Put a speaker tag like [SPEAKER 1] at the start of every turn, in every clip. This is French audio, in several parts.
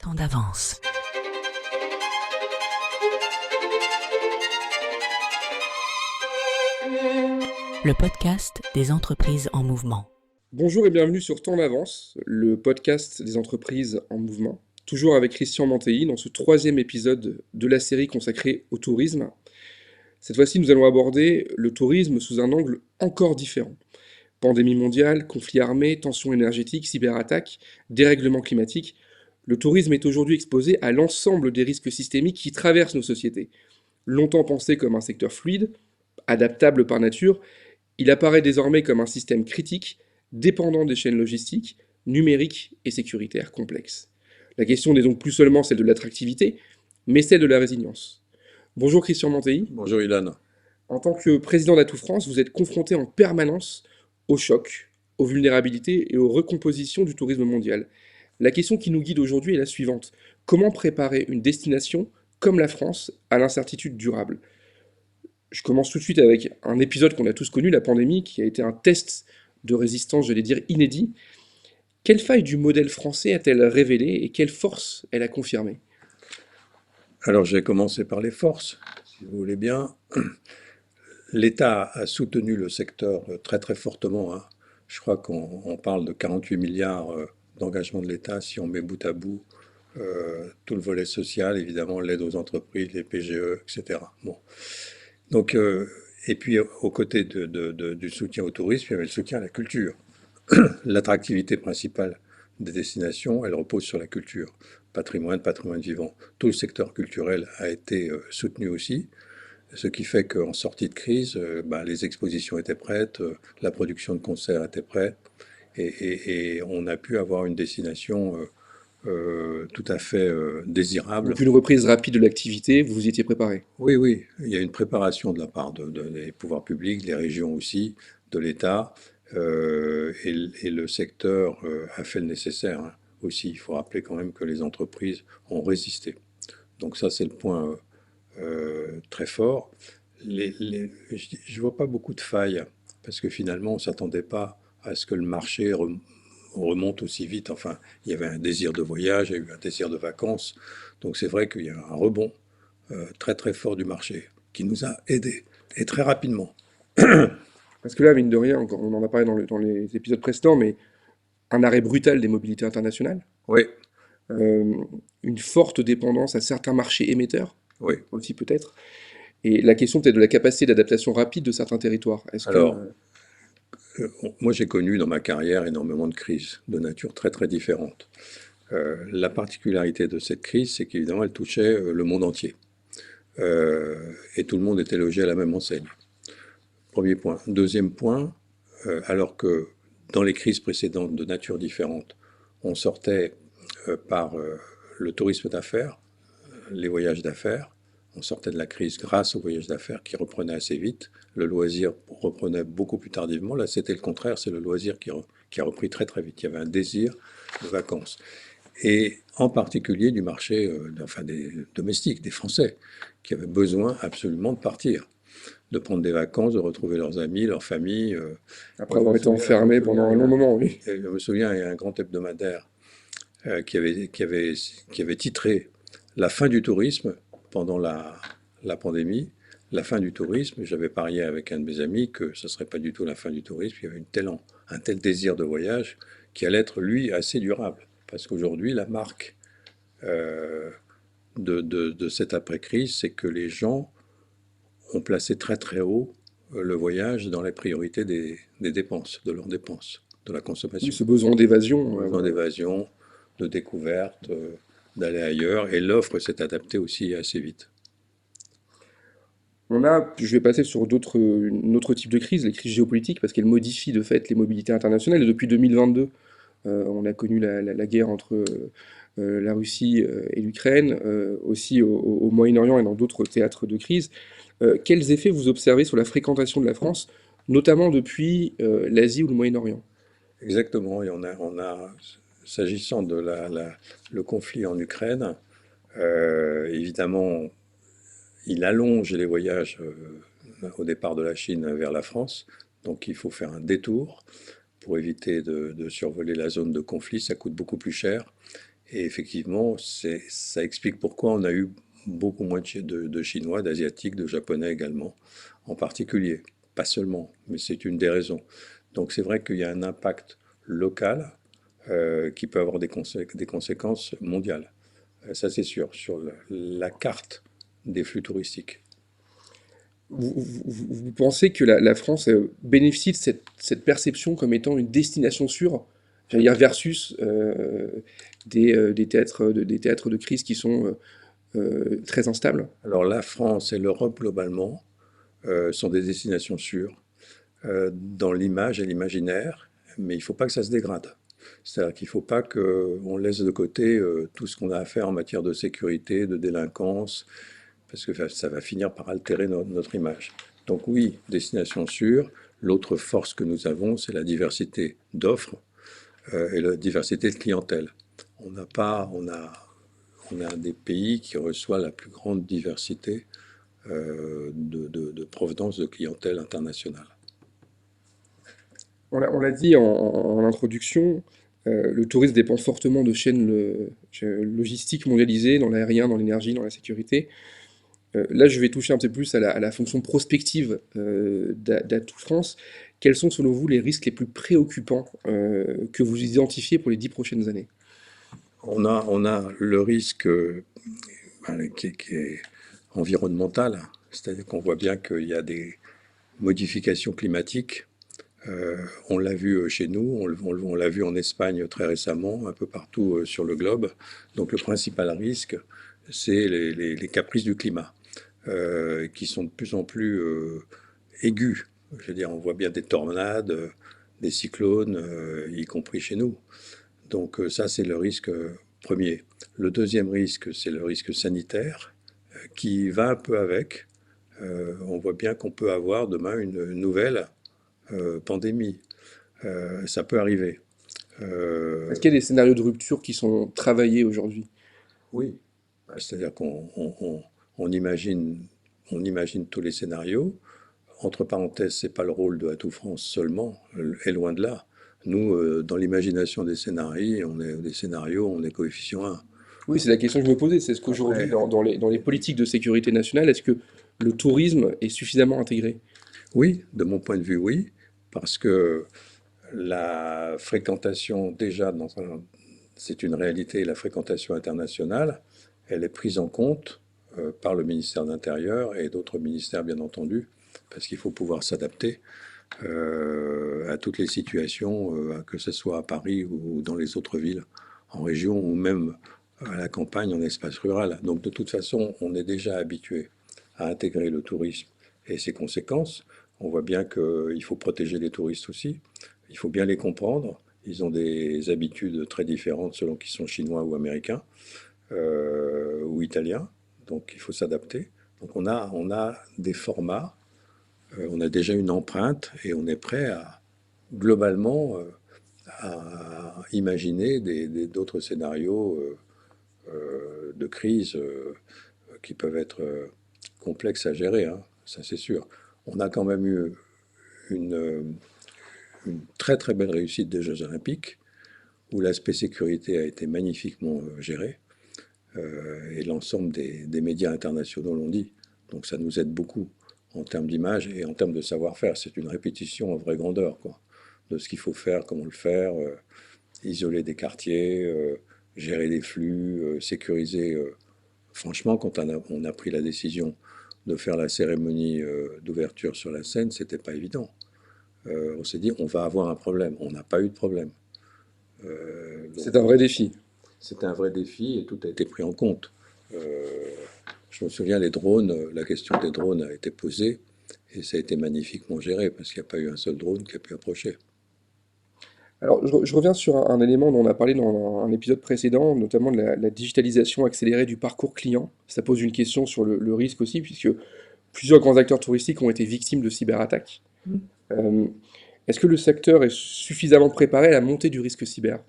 [SPEAKER 1] temps d'avance. Le podcast des entreprises en mouvement.
[SPEAKER 2] Bonjour et bienvenue sur Temps d'avance, le podcast des entreprises en mouvement. Toujours avec Christian Mantéi dans ce troisième épisode de la série consacrée au tourisme. Cette fois-ci, nous allons aborder le tourisme sous un angle encore différent. Pandémie mondiale, conflits armés, tensions énergétiques, cyberattaques, dérèglement climatique. Le tourisme est aujourd'hui exposé à l'ensemble des risques systémiques qui traversent nos sociétés. Longtemps pensé comme un secteur fluide, adaptable par nature, il apparaît désormais comme un système critique, dépendant des chaînes logistiques, numériques et sécuritaires complexes. La question n'est donc plus seulement celle de l'attractivité, mais celle de la résilience. Bonjour Christian Mantéi.
[SPEAKER 3] Bonjour Ilan.
[SPEAKER 2] En tant que président d'Atout France, vous êtes confronté en permanence aux chocs, aux vulnérabilités et aux recompositions du tourisme mondial. La question qui nous guide aujourd'hui est la suivante. Comment préparer une destination comme la France à l'incertitude durable ? Je commence tout de suite avec un épisode qu'on a tous connu, la pandémie, qui a été un test de résistance, j'allais dire, inédit. Quelle faille du modèle français a-t-elle révélé et quelle force elle a confirmée ?
[SPEAKER 3] Alors j'ai commencé par les forces, si vous voulez bien. L'État a soutenu le secteur très très fortement, hein. Je crois qu'on parle de 48 milliards d'engagement de l'État si on met bout à bout tout le volet social, évidemment l'aide aux entreprises, les PGE, etc. Bon. Donc, et puis aux côtés du soutien au tourisme, il y avait le soutien à la culture. L'attractivité principale des destinations, elle repose sur la culture. Patrimoine vivant. Tout le secteur culturel a été soutenu aussi, ce qui fait qu'en sortie de crise, les expositions étaient prêtes, la production de concerts était prête, et on a pu avoir une destination tout à fait désirable.
[SPEAKER 2] Donc une reprise rapide de l'activité, vous vous y étiez préparé ?
[SPEAKER 3] Oui, il y a une préparation de la part des pouvoirs publics, des régions aussi, de l'État, et le secteur a fait le nécessaire, hein. Aussi, il faut rappeler quand même que les entreprises ont résisté. Donc ça, c'est le point très fort. Je ne vois pas beaucoup de failles, parce que finalement, on ne s'attendait pas à ce que le marché remonte aussi vite. Enfin, il y avait un désir de voyage, il y a eu un désir de vacances. Donc c'est vrai qu'il y a un rebond très très fort du marché qui nous a aidés, et très rapidement.
[SPEAKER 2] Parce que là, mine de rien, on en a parlé dans les épisodes précédents, mais un arrêt brutal des mobilités internationales,
[SPEAKER 3] Oui,
[SPEAKER 2] euh, une forte dépendance à certains marchés émetteurs,
[SPEAKER 3] oui.
[SPEAKER 2] aussi peut-être, et la question peut-être de la capacité d'adaptation rapide de certains territoires. Est-ce que...
[SPEAKER 3] Alors, moi j'ai connu dans ma carrière énormément de crises de nature très très différente. La particularité de cette crise, c'est qu'évidemment elle touchait le monde entier. Et tout le monde était logé à la même enseigne. Premier point. Deuxième point, alors que dans les crises précédentes de nature différente, on sortait par le tourisme d'affaires, les voyages d'affaires, on sortait de la crise grâce aux voyages d'affaires qui reprenaient assez vite, le loisir reprenait beaucoup plus tardivement, là c'était le contraire, c'est le loisir qui a repris très très vite, il y avait un désir de vacances. Et en particulier du marché des domestiques, des Français, qui avaient besoin absolument de partir, de prendre des vacances, de retrouver leurs amis, leurs familles.
[SPEAKER 2] Après avoir été enfermé pendant un long moment, oui.
[SPEAKER 3] Je me souviens, il y a un grand hebdomadaire qui avait titré La fin du tourisme pendant la pandémie. La fin du tourisme, j'avais parié avec un de mes amis que ce ne serait pas du tout la fin du tourisme, il y avait un tel désir de voyage qui allait être, lui, assez durable. Parce qu'aujourd'hui, la marque de cette après-crise, c'est que les gens ont placé très très haut le voyage dans les priorités des dépenses, de leurs dépenses, de la
[SPEAKER 2] Oui,
[SPEAKER 3] consommation.
[SPEAKER 2] ce besoin d'évasion.
[SPEAKER 3] Besoin d'évasion, de découverte, d'aller ailleurs, et l'offre s'est adaptée aussi assez vite.
[SPEAKER 2] Je vais passer sur un autre type de crise, les crises géopolitiques, parce qu'elles modifient de fait les mobilités internationales. Et depuis 2022, on a connu la guerre entre la Russie et l'Ukraine, aussi au Moyen-Orient et dans d'autres théâtres de crise. Quels effets vous observez sur la fréquentation de la France, notamment depuis l'Asie ou le Moyen-Orient?
[SPEAKER 3] Exactement, et s'agissant de le conflit en Ukraine, évidemment, il allonge les voyages au départ de la Chine vers la France, donc il faut faire un détour pour éviter de survoler la zone de conflit, ça coûte beaucoup plus cher. Et effectivement, ça explique pourquoi on a eu beaucoup moins de Chinois, d'Asiatiques, de Japonais également, en particulier. Pas seulement, mais c'est une des raisons. Donc c'est vrai qu'il y a un impact local qui peut avoir des conséquences mondiales. Ça c'est sûr, sur la carte des flux touristiques.
[SPEAKER 2] Vous pensez que la France bénéficie de cette perception comme étant une destination sûre, j'allais dire versus des théâtres de crise qui sont très instables?
[SPEAKER 3] Alors la France et l'Europe globalement sont des destinations sûres dans l'image et l'imaginaire, mais il ne faut pas que ça se dégrade. C'est-à-dire qu'il ne faut pas qu'on laisse de côté tout ce qu'on a à faire en matière de sécurité, de délinquance, parce que ça va finir par altérer notre image. Donc oui, destination sûre. L'autre force que nous avons, c'est la diversité d'offres et la diversité de clientèle. On n'a pas, on a un des pays qui reçoit la plus grande diversité de provenance de clientèle internationale.
[SPEAKER 2] On l'a dit en introduction, le tourisme dépend fortement de chaînes logistiques mondialisées dans l'aérien, dans l'énergie, dans la sécurité. Là, je vais toucher un petit peu plus à la fonction prospective d'Atout France. Quels sont, selon vous, les risques les plus préoccupants que vous identifiez pour les 10 prochaines années?
[SPEAKER 3] On a le risque qui est environnemental, c'est-à-dire qu'on voit bien qu'il y a des modifications climatiques. On l'a vu chez nous, on l'a vu en Espagne très récemment, un peu partout sur le globe. Donc le principal risque, c'est les caprices du climat, qui sont de plus en plus aigus. Je veux dire, on voit bien des tornades, des cyclones, y compris chez nous. Donc ça, c'est le risque premier. Le deuxième risque, c'est le risque sanitaire, qui va un peu avec. On voit bien qu'on peut avoir demain une nouvelle pandémie. Ça peut arriver.
[SPEAKER 2] Est-ce qu'il y a des scénarios de rupture qui sont travaillés aujourd'hui?
[SPEAKER 3] Oui, c'est-à-dire qu'on imagine, on imagine tous les scénarios. Entre parenthèses, c'est pas le rôle de Atout France seulement, et loin de là. Nous, dans l'imagination des scénarios, on est coefficient 1.
[SPEAKER 2] Oui, c'est la question que je me posais. C'est ce qu'aujourd'hui,
[SPEAKER 3] Après,
[SPEAKER 2] dans les politiques de sécurité nationale, est-ce que le tourisme est suffisamment intégré?
[SPEAKER 3] oui, de mon point de vue, oui, parce que la fréquentation, déjà, c'est une réalité, la fréquentation internationale, elle est prise en compte par le ministère de l'Intérieur et d'autres ministères, bien entendu, parce qu'il faut pouvoir s'adapter à toutes les situations, que ce soit à Paris ou dans les autres villes, en région ou même à la campagne, en espace rural. Donc de toute façon, on est déjà habitué à intégrer le tourisme et ses conséquences. On voit bien qu'il faut protéger les touristes aussi. Il faut bien les comprendre. Ils ont des habitudes très différentes selon qu'ils sont chinois ou américains ou italiens. Donc il faut s'adapter. Donc on a des formats, on a déjà une empreinte et on est prêt à globalement à imaginer d'autres scénarios de crise qui peuvent être complexes à gérer, hein, ça c'est sûr. On a quand même eu une, une très très belle réussite des Jeux Olympiques, où l'aspect sécurité a été magnifiquement géré, et l'ensemble des médias internationaux l'ont dit. Donc ça nous aide beaucoup en termes d'image et en termes de savoir-faire. C'est une répétition en vraie grandeur, quoi, de ce qu'il faut faire, comment le faire, isoler des quartiers, gérer des flux, sécuriser. Franchement, quand on a pris la décision de faire la cérémonie d'ouverture sur la scène, c'était pas évident. On s'est dit, on va avoir un problème. On n'a pas eu de problème. Donc,
[SPEAKER 2] C'est un vrai défi.
[SPEAKER 3] c'était un vrai défi et tout a été pris en compte. Euh, je me souviens, les drones, la question des drones a été posée et ça a été magnifiquement géré parce qu'il n'y a pas eu un seul drone qui a pu approcher.
[SPEAKER 2] Alors, je reviens sur un élément dont on a parlé dans un épisode précédent, notamment de la digitalisation accélérée du parcours client. Ça pose une question sur le risque aussi, puisque plusieurs grands acteurs touristiques ont été victimes de cyberattaques. Euh, Est-ce que le secteur est suffisamment préparé à la montée du risque cyber?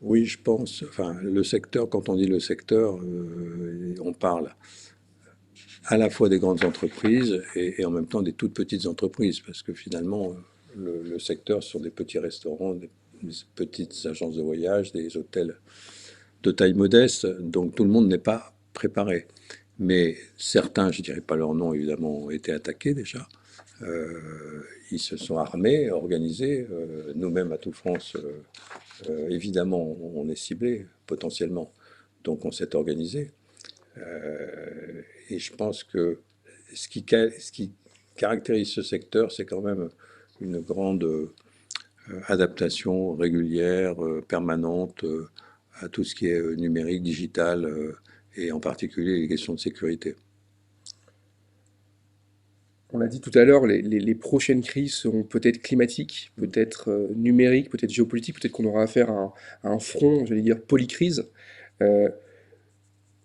[SPEAKER 3] Oui, je pense. Enfin, le secteur, quand on dit le secteur, on parle à la fois des grandes entreprises et en même temps des toutes petites entreprises, parce que finalement, le secteur, ce sont des petits restaurants, des petites agences de voyage, des hôtels de taille modeste, donc tout le monde n'est pas préparé. Mais certains, je ne dirais pas leur nom évidemment, ont été attaqués déjà. Ils se sont armés, organisés. Nous-mêmes à Tout France, évidemment, on est ciblés potentiellement. Donc on s'est organisé. Et je pense que ce qui caractérise ce secteur, c'est quand même une grande adaptation régulière, permanente à tout ce qui est numérique, digital, et en particulier les questions de sécurité.
[SPEAKER 2] On l'a dit tout à l'heure, les prochaines crises seront peut-être climatiques, peut-être numériques, peut-être géopolitiques, peut-être qu'on aura affaire à un front, j'allais dire, polycrise. Euh,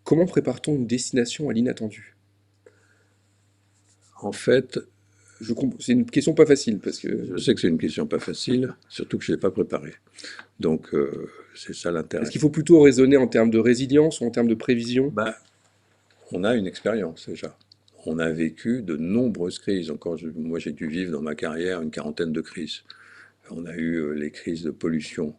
[SPEAKER 2] Comment prépare-t-on une destination à l'inattendu?
[SPEAKER 3] En fait,
[SPEAKER 2] C'est une question pas facile, parce que
[SPEAKER 3] je sais que c'est une question pas facile, surtout que je ne l'ai pas préparée. Donc, c'est ça l'intérêt.
[SPEAKER 2] est-ce qu'il faut plutôt raisonner en termes de résilience ou en termes de prévision?
[SPEAKER 3] Bah, on a une expérience déjà. On a vécu de nombreuses crises. Moi, j'ai dû vivre dans ma carrière une quarantaine de crises. On a eu les crises de pollution.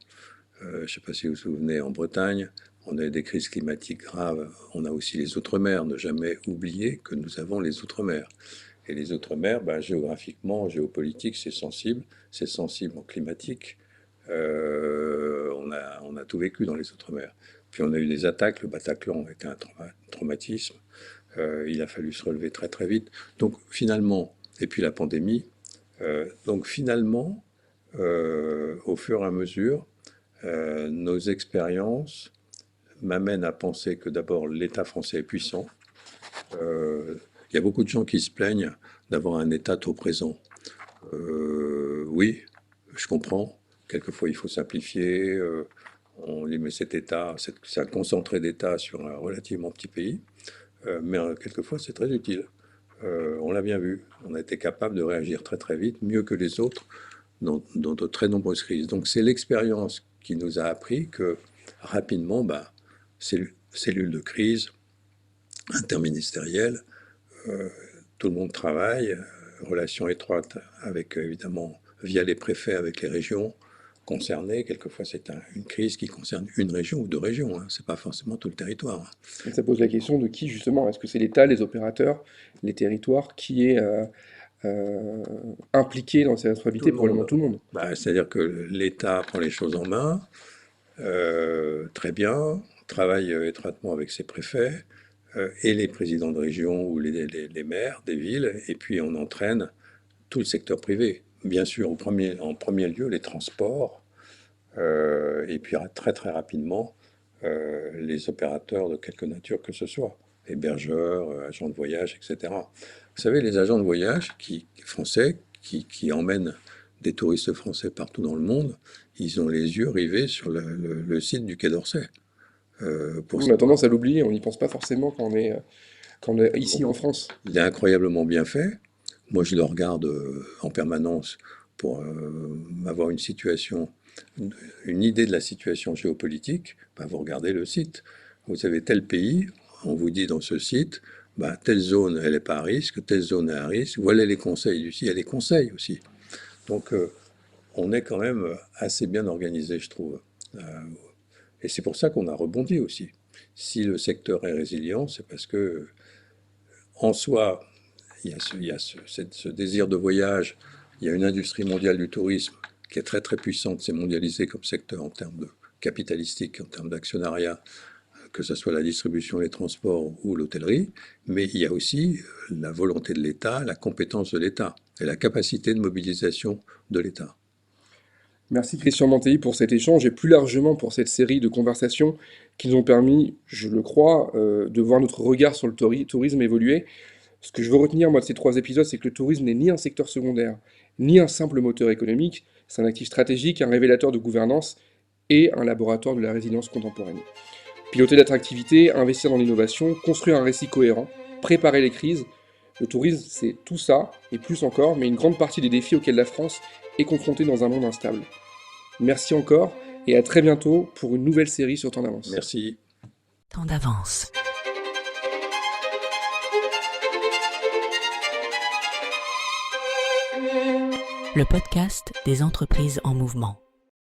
[SPEAKER 3] Je ne sais pas si vous vous souvenez, en Bretagne. On a eu des crises climatiques graves. On a aussi les outre-mer. Ne jamais oublier que nous avons les outre-mer. Et les outre-mer, géographiquement, en géopolitique, c'est sensible. C'est sensible en climatique. On a tout vécu dans les outre-mer. Puis on a eu des attaques. Le Bataclan était un traumatisme. Il a fallu se relever très très vite. Donc finalement, et puis la pandémie. Donc finalement, au fur et à mesure, nos expériences m'amènent à penser que d'abord l'État français est puissant. Il y a beaucoup de gens qui se plaignent d'avoir un État trop présent. Oui, je comprends. Quelquefois, il faut simplifier. Mais cet État, c'est un concentré d'État sur un relativement petit pays. Mais quelquefois, c'est très utile. On l'a bien vu. On a été capable de réagir très très vite, mieux que les autres, dans de très nombreuses crises. Donc c'est l'expérience qui nous a appris que rapidement, cellule de crise, interministérielle, tout le monde travaille, relations étroites avec, évidemment, via les préfets avec les régions concernées. Quelquefois, c'est une crise qui concerne une région ou deux régions, hein. C'est pas forcément tout le territoire.
[SPEAKER 2] Et ça pose la question de qui, justement? Est-ce que c'est l'État, les opérateurs, les territoires, qui est impliqué dans cette responsabilité? Probablement tout le monde.
[SPEAKER 3] C'est-à-dire que l'État prend les choses en main, très bien, travaille étroitement avec ses préfets et les présidents de région ou les maires des villes, et puis on entraîne tout le secteur privé. Bien sûr, en premier lieu, les transports, et puis très très rapidement, les opérateurs de quelque nature que ce soit, hébergeurs, agents de voyage, etc. Vous savez, les agents de voyage français qui emmènent des touristes français partout dans le monde, ils ont les yeux rivés sur le site du Quai d'Orsay.
[SPEAKER 2] On a tendance à l'oublier, on n'y pense pas forcément quand on est ici en France.
[SPEAKER 3] Il est incroyablement bien fait. Moi, je le regarde en permanence pour avoir une idée de la situation géopolitique. Vous regardez le site. Vous avez tel pays, on vous dit dans ce site, telle zone, elle n'est pas à risque, telle zone est à risque. Voilà les conseils du site. Il y a les conseils aussi. Donc, on est quand même assez bien organisé, je trouve. Et c'est pour ça qu'on a rebondi aussi. Si le secteur est résilient, c'est parce que, en soi, il y a ce désir de voyage. Il y a une industrie mondiale du tourisme qui est très très puissante. C'est mondialisé comme secteur en termes de capitalistique, en termes d'actionnariat, que ce soit la distribution, les transports ou l'hôtellerie. Mais il y a aussi la volonté de l'État, la compétence de l'État et la capacité de mobilisation de l'État.
[SPEAKER 2] Merci Christian Mantelli pour cet échange et plus largement pour cette série de conversations qui nous ont permis, je le crois, de voir notre regard sur le tourisme évoluer. Ce que je veux retenir, moi, de ces 3 épisodes, c'est que le tourisme n'est ni un secteur secondaire, ni un simple moteur économique. C'est un actif stratégique, un révélateur de gouvernance et un laboratoire de la résilience contemporaine. Piloter l'attractivité, investir dans l'innovation, construire un récit cohérent, préparer les crises. Le tourisme, c'est tout ça, et plus encore, mais une grande partie des défis auxquels la France est confrontée dans un monde instable. Merci encore, et à très bientôt pour une nouvelle série sur Temps d'avance.
[SPEAKER 3] Merci.
[SPEAKER 1] Temps d'avance. Le podcast des entreprises en mouvement.